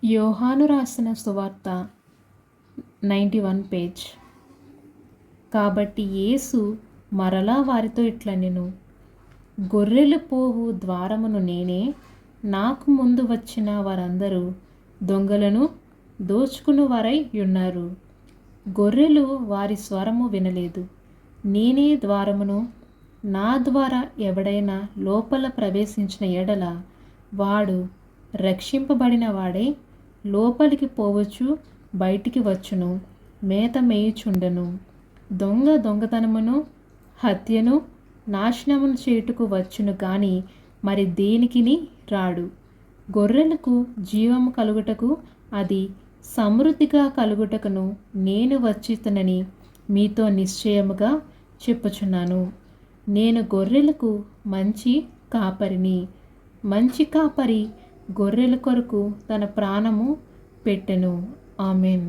యోహాను రాసిన సువార్త 91 పేజ్. కాబట్టి యేసు మరలా వారితో ఇట్లనెను, గొర్రెలు పోవు ద్వారమును నేనే. నాకు ముందు వచ్చిన వారందరూ దొంగలను దోచుకుని వారై ఉన్నారు. గొర్రెలు వారి స్వరము వినలేదు. నేనే ద్వారమును. నా ద్వారా ఎవడైనా లోపల ప్రవేశించిన ఎడల వాడు రక్షింపబడిన వాడై లోపలికి పోవచ్చు, బయటికి వచ్చును, మేత మేయుచుండెను. దొంగ దొంగతనమును, హత్యను, నాశనమును చేయుటకు వచ్చును గాని మరి దేనికిని రాడు. గొర్రెలకు జీవము కలుగుటకు, అది సమృద్ధిగా కలుగుటకును నేను వచ్చితినని మీతో నిశ్చయముగా చెప్పుచున్నాను. నేను గొర్రెలకు మంచి కాపరిని. మంచి కాపరి గొర్రెల కొరకు తన ప్రాణము పెట్టెను. ఆమేన్.